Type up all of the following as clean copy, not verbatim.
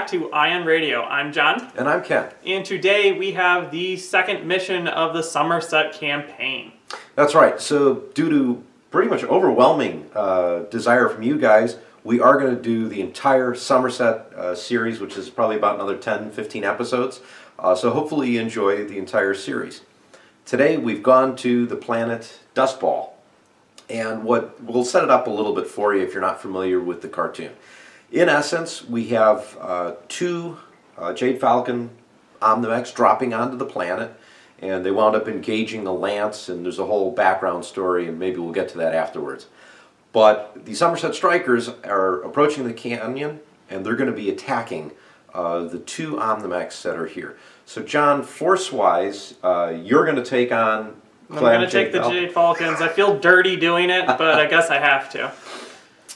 back to Ion Radio. I'm John. And I'm Ken. And today we have the second mission of the Somerset campaign. That's right. So due to pretty much overwhelming desire from you guys, we are going to do the entire Somerset series, which is probably about another 10-15 episodes. So hopefully you enjoy the entire series. Today we've gone to the planet Dustball. And we'll set it up a little bit for you if you're not familiar with the cartoon. In essence, we have two Jade Falcon Omnimex dropping onto the planet, and they wound up engaging the Lance, and there's a whole background story, and maybe we'll get to that afterwards. But the Somerset Strikers are approaching the canyon, and they're going to be attacking the two Omnimex that are here. So John, force-wise, you're going to take on... I'm going to take the Jade Falcons. I feel dirty doing it, but I guess I have to.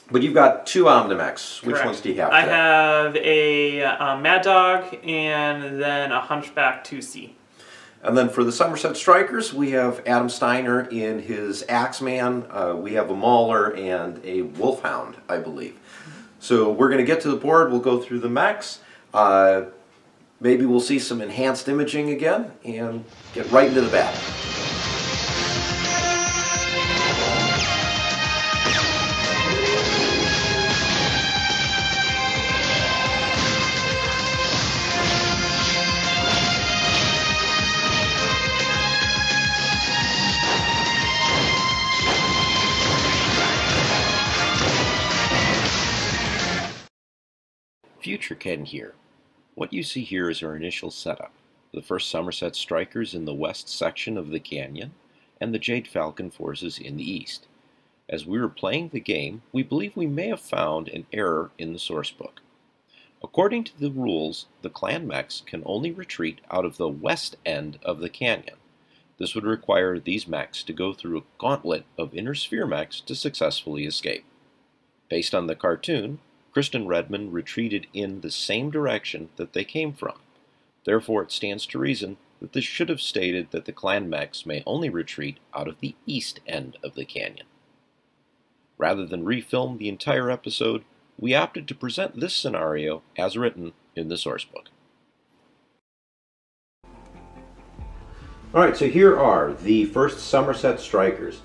But you've got two Omnimex. Which ones do you have? I have a Mad Dog and then a Hunchback 2C. And then for the Somerset Strikers, we have Adam Steiner in his Axeman. We have a Mauler and a Wolfhound, I believe. So we're going to get to the board. We'll go through the mechs. Maybe we'll see some enhanced imaging again and get right into the battle. Future Ken here. What you see here is our initial setup. The first Somerset Strikers in the west section of the canyon, and the Jade Falcon forces in the east. As we were playing the game, we believe we may have found an error in the source book. According to the rules, the clan mechs can only retreat out of the west end of the canyon. This would require these mechs to go through a gauntlet of inner sphere mechs to successfully escape. Based on the cartoon, Kristen Redmond retreated in the same direction that they came from. Therefore, it stands to reason that this should have stated that the clan mechs may only retreat out of the east end of the canyon. Rather than refilm the entire episode, we opted to present this scenario as written in the source book. Alright, so here are the first Somerset Strikers.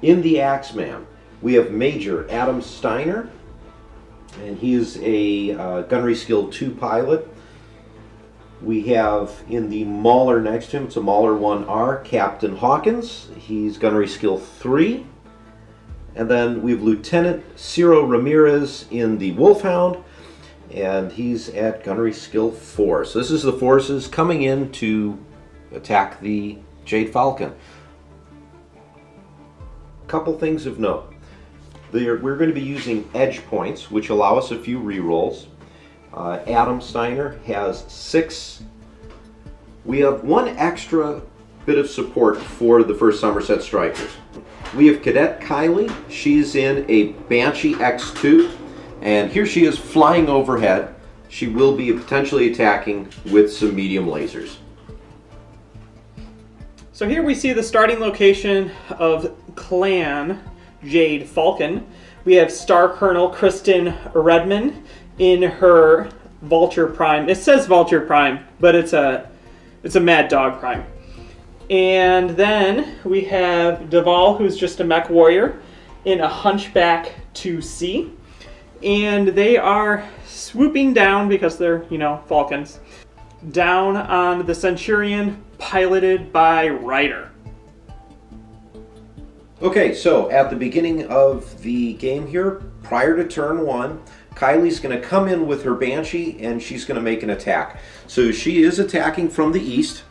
In the Axeman, we have Major Adam Steiner, and he is a Gunnery Skill 2 pilot. We have in the Mauler next to him, it's a Mauler 1R, Captain Hawkins. He's Gunnery Skill 3. And then we have Lieutenant Ciro Ramirez in the Wolfhound, and he's at Gunnery Skill 4. So this is the forces coming in to attack the Jade Falcon. A couple things of note. We're going to be using edge points, which allow us a few rerolls. Adam Steiner has 6. We have 1 extra bit of support for the first Somerset Strikers. We have Cadet Kylie. She's in a Banshee X2, and here she is flying overhead. She will be potentially attacking with some medium lasers. So here we see the starting location of Clan Jade Falcon. We have Star Colonel Kristen Redmond in her Vulture Prime. It says Vulture Prime, but it's a Mad Dog Prime. And then we have Deval, who's just a mech warrior, in a Hunchback 2C. And they are swooping down, because they're, Falcons, down on the Centurion, piloted by Ryder. Okay, so at the beginning of the game here, prior to turn 1, Kylie's going to come in with her Banshee and she's going to make an attack. So she is attacking from the east,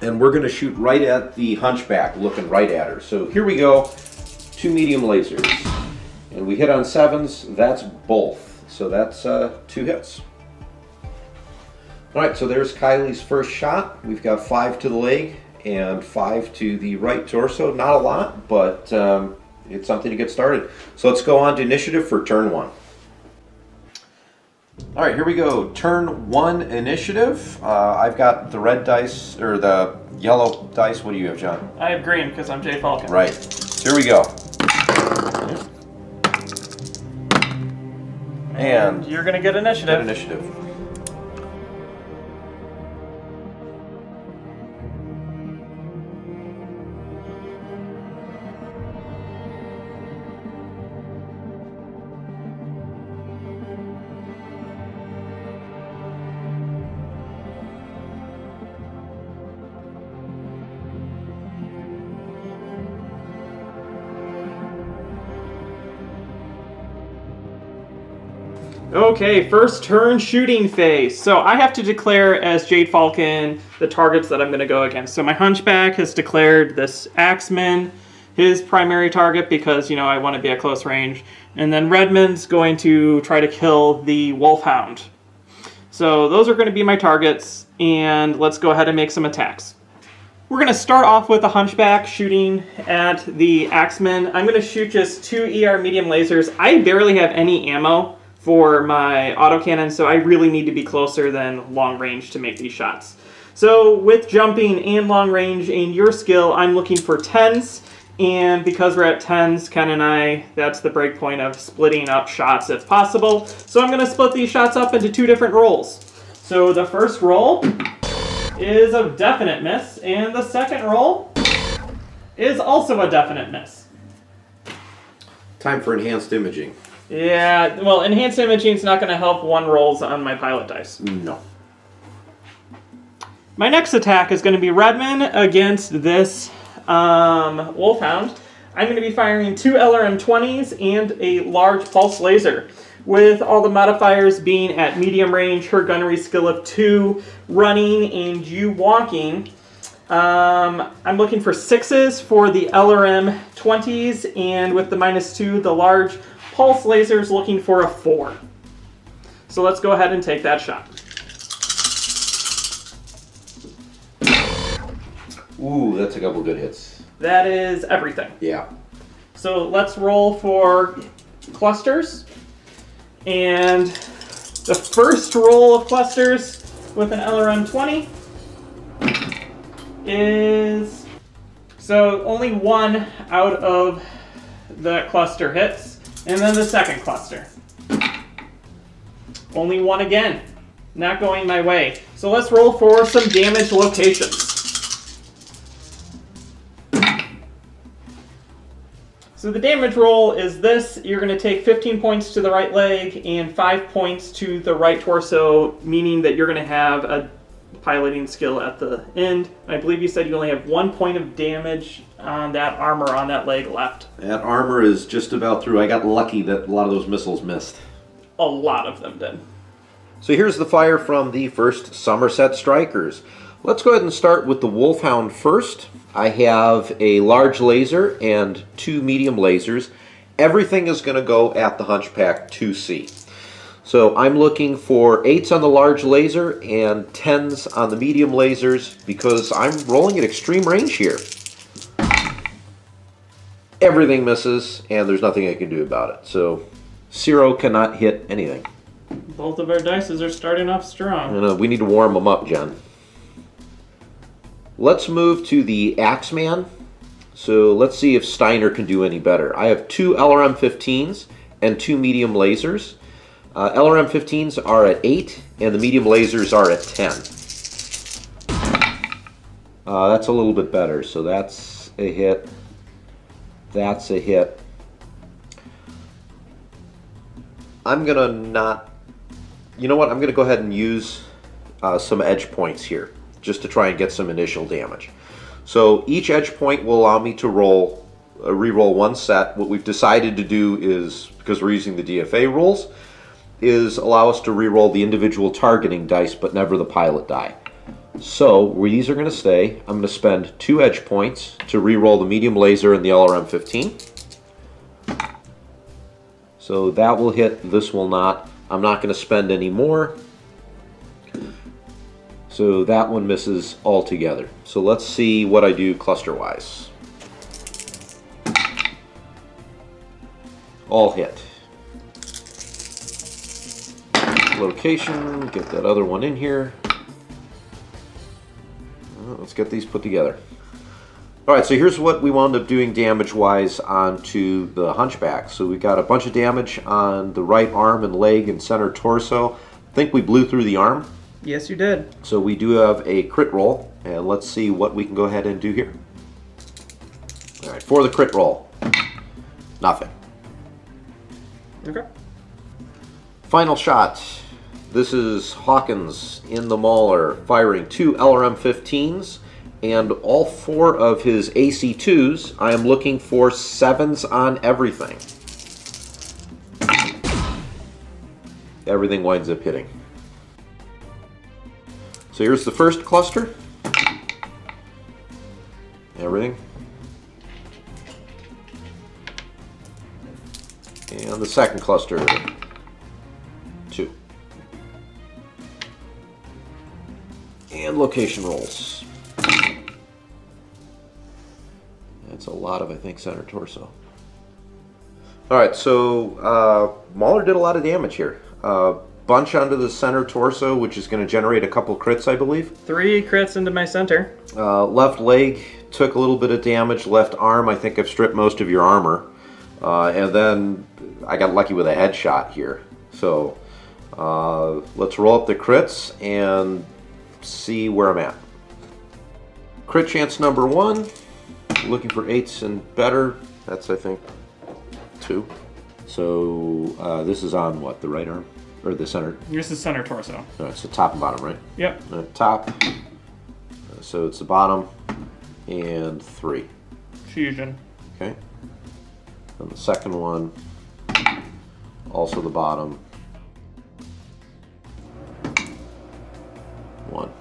and we're going to shoot right at the Hunchback, looking right at her. So here we go, 2 medium lasers. And we hit on 7s, that's both. So that's 2 hits. Alright, so there's Kylie's first shot. We've got 5 to the leg and 5 to the right torso. Not a lot, but it's something to get started. So let's go on to initiative for turn 1. Alright, here we go. Turn 1 initiative. I've got the red dice, or the yellow dice. What do you have, John? I have green because I'm Jade Falcon. Right. Here we go. And you're going to get initiative. Good initiative. Okay, first turn shooting phase. So I have to declare as Jade Falcon the targets that I'm going to go against. So my Hunchback has declared this Axeman his primary target because, you know, I want to be at close range. And then Redmond's going to try to kill the Wolfhound. So those are going to be my targets, and let's go ahead and make some attacks. We're going to start off with a Hunchback shooting at the Axeman. I'm going to shoot just 2 ER medium lasers. I barely have any ammo for my autocannon, so I really need to be closer than long range to make these shots. So with jumping and long range and your skill, I'm looking for 10s, and because we're at 10s, Ken and I, that's the break point of splitting up shots if possible. So I'm going to split these shots up into 2 different rolls. So the first roll is a definite miss, and the second roll is also a definite miss. Time for enhanced imaging. Yeah, well, enhanced imaging is not going to help 1 rolls on my pilot dice. No. My next attack is going to be Redmond against this Wolfhound. I'm going to be firing 2 LRM-20s and a large pulse laser, with all the modifiers being at medium range, her gunnery skill of 2, running, and you walking. I'm looking for 6s for the LRM-20s, and with the -2, the large pulse laser's looking for a 4. So let's go ahead and take that shot. Ooh, that's a couple good hits. That is everything. Yeah. So let's roll for clusters. And the first roll of clusters with an LRM-20 is... So only 1 out of the cluster hits. And then the second cluster. Only 1 again. Not going my way. So let's roll for some damage locations. So the damage roll is this. You're going to take 15 points to the right leg and 5 points to the right torso, meaning that you're going to have a piloting skill at the end. I believe you said you only have 1 point of damage on that armor on that leg left. That armor is just about through. I got lucky that a lot of those missiles missed. A lot of them did. So here's the fire from the first Somerset Strikers. Let's go ahead and start with the Wolfhound first. I have a large laser and 2 medium lasers. Everything is going to go at the Hunchback 2C. So I'm looking for 8s on the large laser and 10s on the medium lasers because I'm rolling at extreme range here. Everything misses and there's nothing I can do about it. So 0 cannot hit anything. Both of our dices are starting off strong. We need to warm them up, Jen. Let's move to the Axeman. So let's see if Steiner can do any better. I have 2 LRM-15s and 2 medium lasers. LRM-15s are at 8 and the medium lasers are at 10. That's a little bit better. So that's a hit. That's a hit. I'm going to not... You know what? I'm going to go ahead and use some edge points here, just to try and get some initial damage. So each edge point will allow me to re-roll 1 set. What we've decided to do is, because we're using the DFA rules, is allow us to re-roll the individual targeting dice, but never the pilot die. So these are going to stay. I'm going to spend 2 edge points to re-roll the medium laser and the LRM-15. So that will hit, this will not. I'm not going to spend any more. So that one misses altogether. So let's see what I do cluster-wise. All hit. Location, get that other one in here. Let's get these put together. Alright, so here's what we wound up doing damage-wise onto the Hunchback. So we got a bunch of damage on the right arm and leg and center torso. I think we blew through the arm. Yes, you did. So we do have a crit roll, and let's see what we can go ahead and do here. Alright, for the crit roll, nothing. Okay. Final shot. This is Hawkins in the Mauler firing 2 LRM-15s. And all 4 of his AC2s, I am looking for 7s on everything. Everything winds up hitting. So here's the first cluster. Everything. And the second cluster. 2. And location rolls. That's a lot of, I think, center torso. Alright, so Mauler did a lot of damage here. Bunch onto the center torso, which is going to generate a couple crits, I believe. 3 crits into my center. Left leg took a little bit of damage. Left arm, I think I've stripped most of your armor. And then I got lucky with a headshot here. So let's roll up the crits and see where I'm at. Crit chance number 1. Looking for 8s and better. That's, I think, 2. So this is on what, the right arm? Or the center? This is center torso. No, it's the top and bottom, right? Yep. Top. So it's the bottom and 3. Fusion. Okay. And the second one, also the bottom. 1.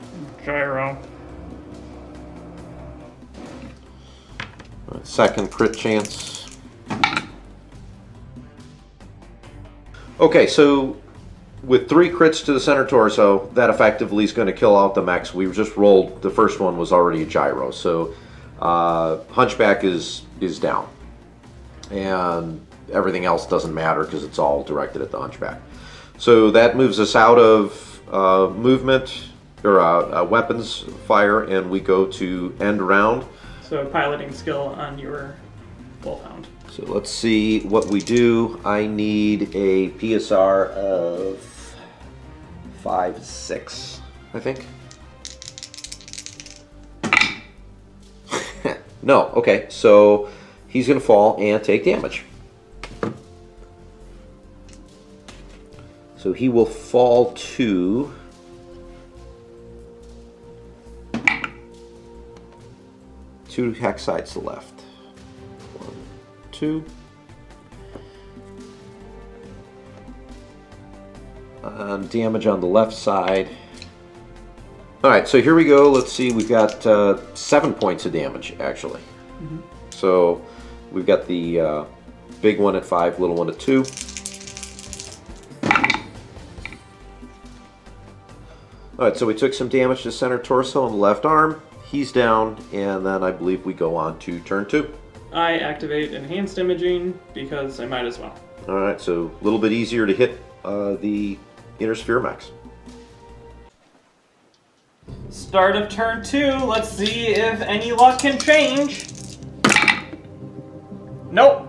Gyro. Right, second crit chance. Okay, so with 3 crits to the center torso, that effectively is going to kill out the mechs. We just rolled, the first one was already a gyro, so Hunchback is down. And everything else doesn't matter because it's all directed at the Hunchback. So that moves us out of movement, or weapons fire, and we go to end round. So piloting skill on your Wolfhound. So let's see what we do. I need a PSR of 5-6, I think. No, okay, so he's going to fall and take damage. So he will fall to 2 hex sides to the left. 1, 2. Damage on the left side. Alright, so here we go. Let's see, we've got 7 points of damage, actually. Mm-hmm. So we've got the big one at 5, little one at 2. Alright, so we took some damage to center torso on the left arm. He's down, and then I believe we go on to turn 2. I activate enhanced imaging because I might as well. Alright, so a little bit easier to hit the inner sphere mechs. Start of turn 2. Let's see if any luck can change. Nope.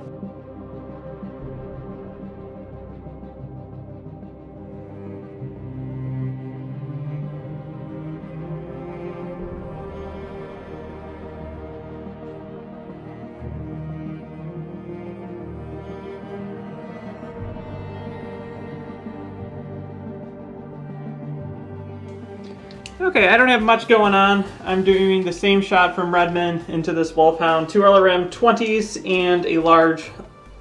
Okay, I don't have much going on. I'm doing the same shot from Redmond into this Wolfhound. 2 LRM-20s and a large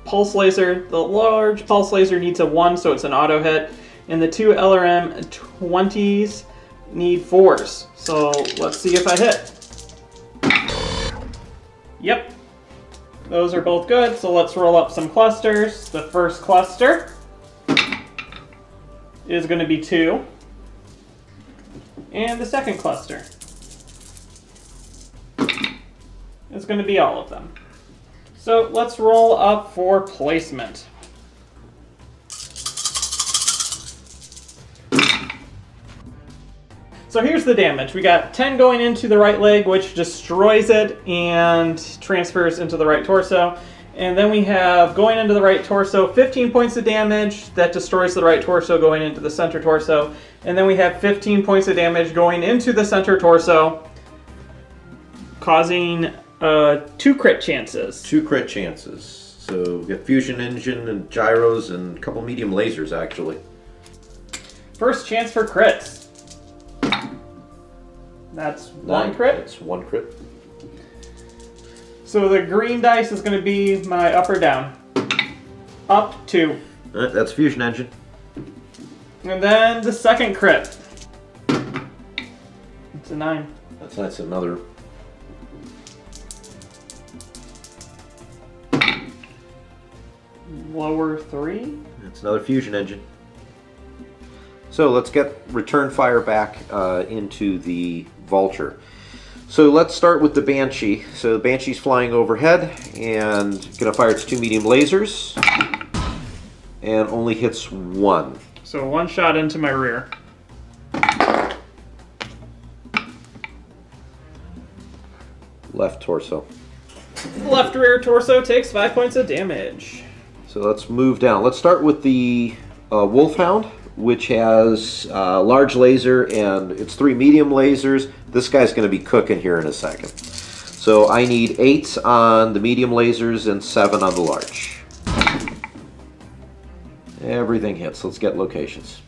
pulse laser. The large pulse laser needs a 1, so it's an auto hit. And the 2 LRM-20s need 4s. So let's see if I hit. Yep. Those are both good, so let's roll up some clusters. The first cluster is going to be 2. And the second cluster is going to be all of them. So let's roll up for placement. So here's the damage. We got 10 going into the right leg, which destroys it and transfers into the right torso. And then we have going into the right torso, 15 points of damage that destroys the right torso going into the center torso. And then we have 15 points of damage going into the center torso, causing 2 crit chances. 2 crit chances. So we got fusion engine and gyros and a couple medium lasers actually. First chance for crits. That's 1 crit. That's 1 crit. So the green dice is going to be my up or down. Up 2. Alright, that's fusion engine. And then the second crit. It's a 9. That's another. Lower 3. That's another fusion engine. So let's get return fire back into the Vulture. So let's start with the Banshee. So the Banshee's flying overhead and gonna fire its 2 medium lasers and only hits 1. So 1 shot into my rear. Left torso. Left rear torso takes 5 points of damage. So let's move down. Let's start with the Wolfhound, which has a large laser and it's 3 medium lasers. This guy's going to be cooking here in a second. So I need 8s on the medium lasers and 7 on the large. Everything hits. Let's get locations.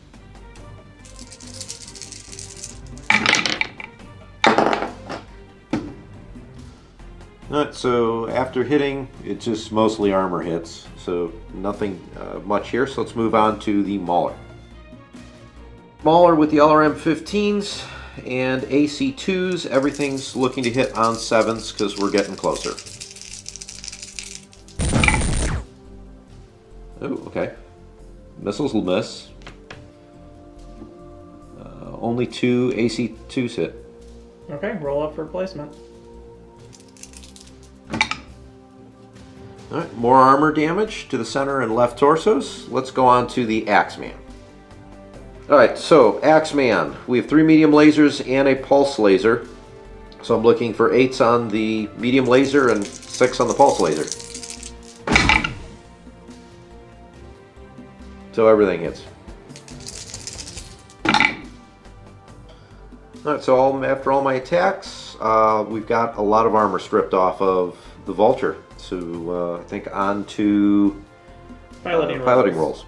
Alright, so after hitting, it's just mostly armor hits. So nothing much here. So let's move on to the Mauler. Mauler with the LRM-15s and AC-2s. Everything's looking to hit on 7s because we're getting closer. Oh, okay. Missiles will miss. Only 2 AC-2s hit. Okay, roll up for placement. Alright, more armor damage to the center and left torsos. Let's go on to the Axeman. Alright, so Axeman. We have 3 medium lasers and a pulse laser. So I'm looking for 8s on the medium laser and 6 on the pulse laser. So everything hits. Alright, so after all my attacks, we've got a lot of armor stripped off of the Vulture. So I think on to piloting rolls.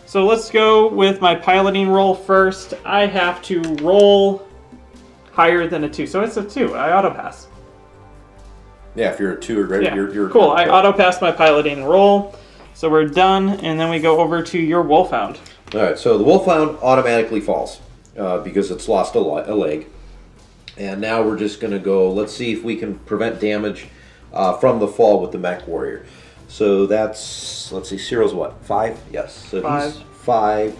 So let's go with my piloting roll first. I have to roll higher than a 2. So it's a 2. I auto pass. Yeah, if you're a 2 or greater, Yeah. you're cool. I auto pass my piloting roll. So we're done, and then we go over to your Wolfhound. Alright, so the Wolfhound automatically falls because it's lost a leg. And now we're just going to go, let's see if we can prevent damage from the fall with the Mech Warrior. So that's, let's see, Cyril's what? 5? Yes. So 5. he's 5.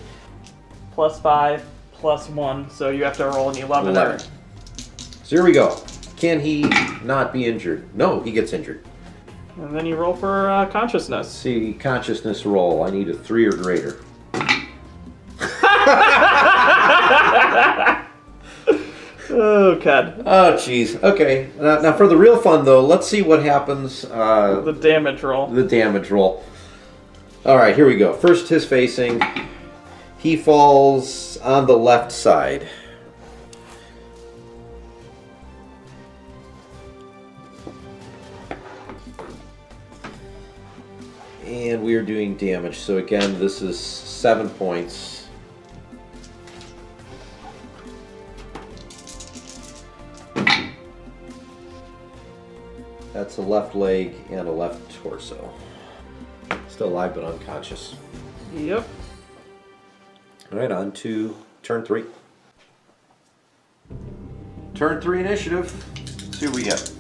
Plus 5, plus 1. So you have to roll an 11. 11. So here we go. Can he not be injured? No, he gets injured. And then you roll for Let's consciousness. see, consciousness roll. I need a 3 or greater. Oh, God. Oh, jeez. Okay. Now, for the real fun, though, let's see what happens. The damage roll. The damage roll. All right, here we go. First, his facing. He falls on the left side. And we are doing damage. So again, this is 7 points. That's a left leg and a left torso. Still alive but unconscious. Yep. All right, on to turn 3. Turn 3 initiative. Let's see what we get.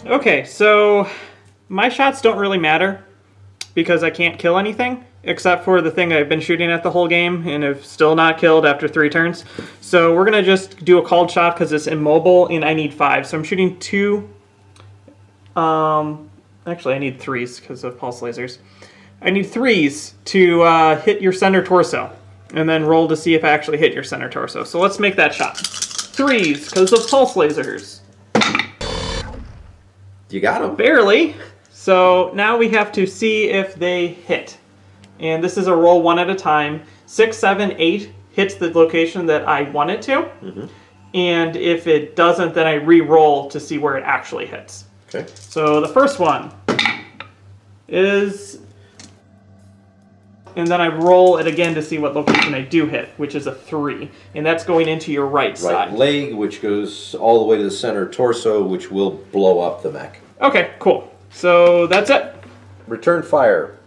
Okay, so my shots don't really matter. because I can't kill anything except for the thing I've been shooting at the whole game and have still not killed after 3 turns. So we're going to just do a called shot because it's immobile and I need 5. So I'm shooting 2. Actually, I need 3s because of pulse lasers. I need 3s to hit your center torso and then roll to see if I actually hit your center torso. So let's make that shot. 3s because of pulse lasers. You got them. Barely. So now we have to see if they hit. And this is a roll 1 at a time. 6, 7, 8 hits the location that I want it to. Mm-hmm. And if it doesn't, then I re-roll to see where it actually hits. Okay. So the first one is... And then I roll it again to see what location I do hit, which is a 3. And that's going into your right side. Right leg, which goes all the way to the center torso, which will blow up the mech. Okay, cool. So that's it. Return fire.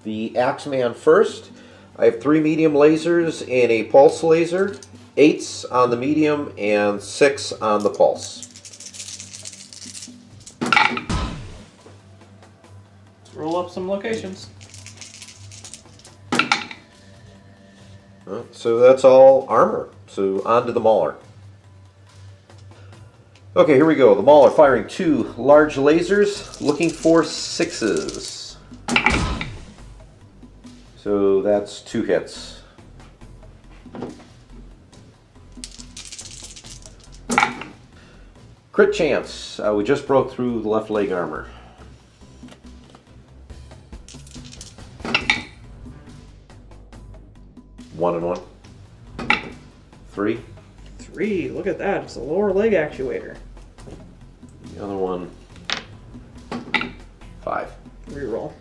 The Axeman first. I have 3 medium lasers and a pulse laser. 8s on the medium and 6 on the pulse. Let's roll up some locations. So that's all armor. So on to the Mauler. Okay, here we go. The Mauler firing 2 large lasers, looking for 6s. So that's 2 hits. Crit chance. We just broke through the left leg armor. One and 1. 3. 3. Look at that. It's a lower leg actuator. The other one. 5. Reroll.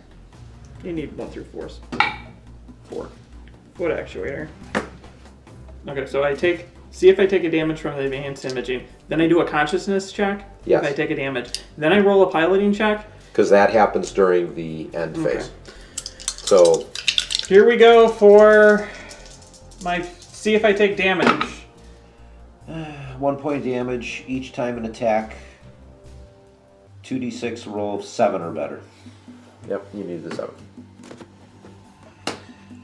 You need 1 through 4s. 4. Foot actuator. Okay, so I take... See if I take a damage from the advanced imaging. Then I do a consciousness check. Yes. If I take a damage. Then I roll a piloting check. Because that happens during the end phase. So... Here we go for... See if I take damage. 1 point damage each time an attack. 2d6 roll of 7 or better. Yep, you need the 7.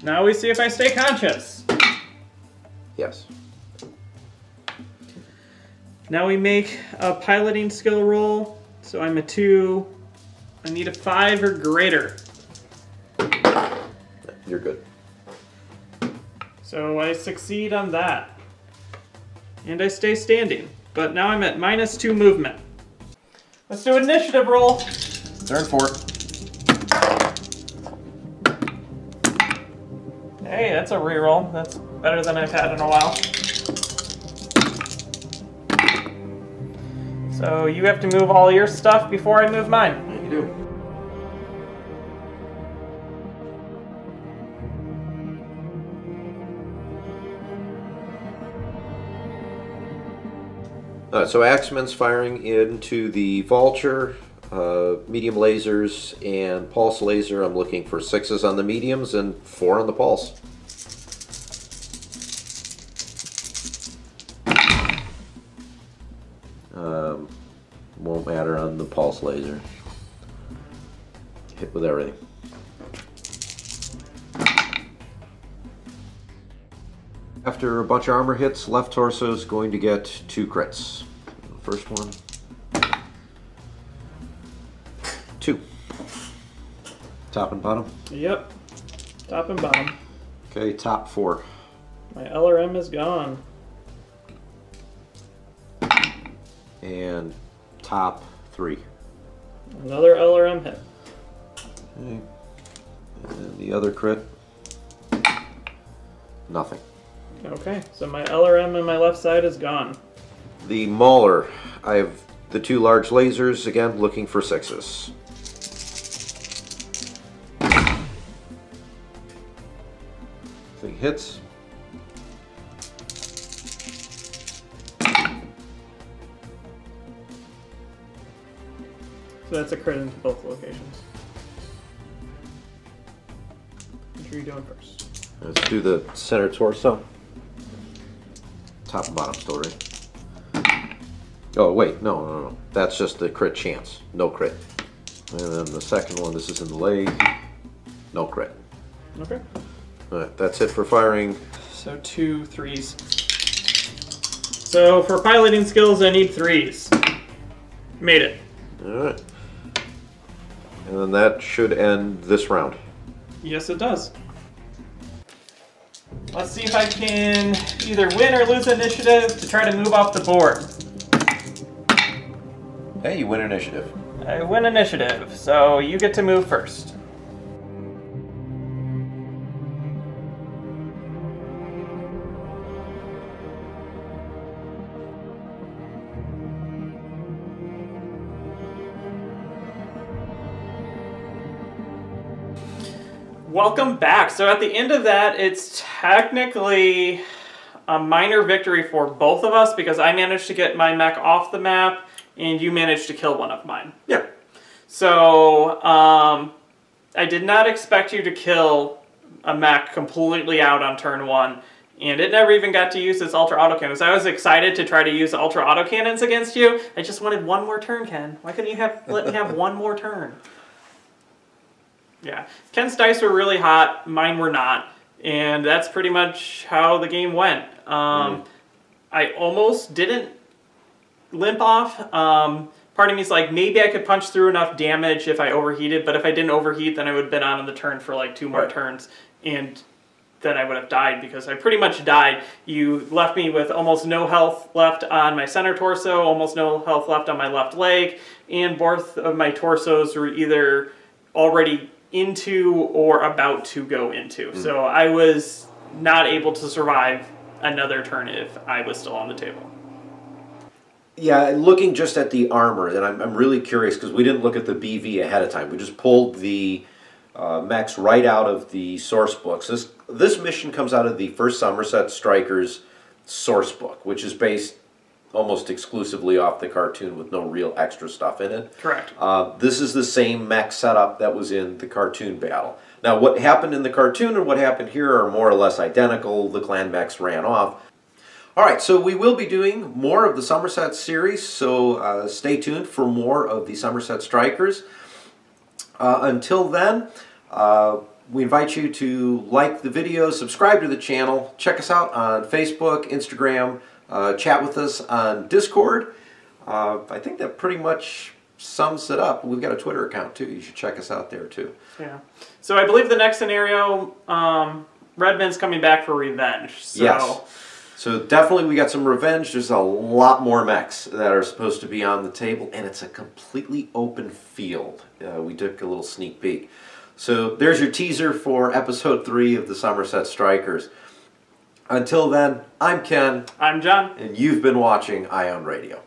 Now we see if I stay conscious. Yes. Now we make a piloting skill roll. So I'm a 2. I need a 5 or greater. You're good. So I succeed on that. And I stay standing. But now I'm at -2 movement. Let's do an initiative roll. Turn 4. Hey, that's a reroll. That's better than I've had in a while. So you have to move all your stuff before I move mine. You do. Alright, so Axeman's firing into the Vulture, medium lasers, and pulse laser. I'm looking for 6s on the mediums and 4 on the pulse. Won't matter on the pulse laser. Hit with everything. After a bunch of armor hits, left torso is going to get 2 crits. First one. 2. Top and bottom? Yep. Top and bottom. Okay, top 4. My LRM is gone. And top 3. Another LRM hit. Okay. And the other crit. Nothing. Okay, so my LRM on my left side is gone. The Mauler. I have the 2 large lasers, again, looking for 6s. Thing hits. So that's a crit into both locations. Which are you doing first? Let's do the center torso. Top and bottom still, right? Oh, wait, no. That's just the crit chance. No crit. And then the second one, this is in the leg. No crit. Okay. Alright, that's it for firing. So 2 3s. So for piloting skills, I need 3s. Made it. Alright. And then that should end this round. Yes, it does. Let's see if I can either win or lose initiative to try to move off the board. Hey, you win initiative. I win initiative, so you get to move first. Welcome back. So at the end of that, it's technically a minor victory for both of us because I managed to get my mech off the map and you managed to kill one of mine. Yeah. So I did not expect you to kill a mech completely out on turn 1, and it never even got to use its ultra autocannons. I was excited to try to use ultra autocannons against you. I just wanted one more turn, Ken. Why couldn't you let me have one more turn? Yeah, Ken's dice were really hot, mine were not, and that's pretty much how the game went. I almost didn't limp off. Part of me is like, maybe I could punch through enough damage if I overheated, but if I didn't overheat, then I would have been on the turn for like 2 more turns, and then I would have died because I pretty much died. You left me with almost no health left on my center torso, almost no health left on my left leg, and both of my torsos were either already into or about to go into. So I was not able to survive another turn if I was still on the table. Yeah, looking just at the armor, and I'm really curious because we didn't look at the BV ahead of time. We just pulled the mechs right out of the source books. This mission comes out of the first Somerset Strikers source book, which is based almost exclusively off the cartoon with no real extra stuff in it. Correct. This is the same mech setup that was in the cartoon battle. Now, what happened in the cartoon and what happened here are more or less identical. The clan mechs ran off. All right, so we will be doing more of the Somerset series, so stay tuned for more of the Somerset Strikers. Until then, we invite you to like the video, subscribe to the channel, check us out on Facebook, Instagram, chat with us on Discord. I think that pretty much sums it up. We've got a Twitter account too. You should check us out there too. Yeah. So I believe the next scenario, Redmond's coming back for revenge. So. Yes. So definitely we got some revenge. There's a lot more mechs that are supposed to be on the table, and it's a completely open field. We took a little sneak peek. So there's your teaser for episode 3 of the Somerset Strikers. Until then, I'm Ken. I'm John. And you've been watching Ion Radio.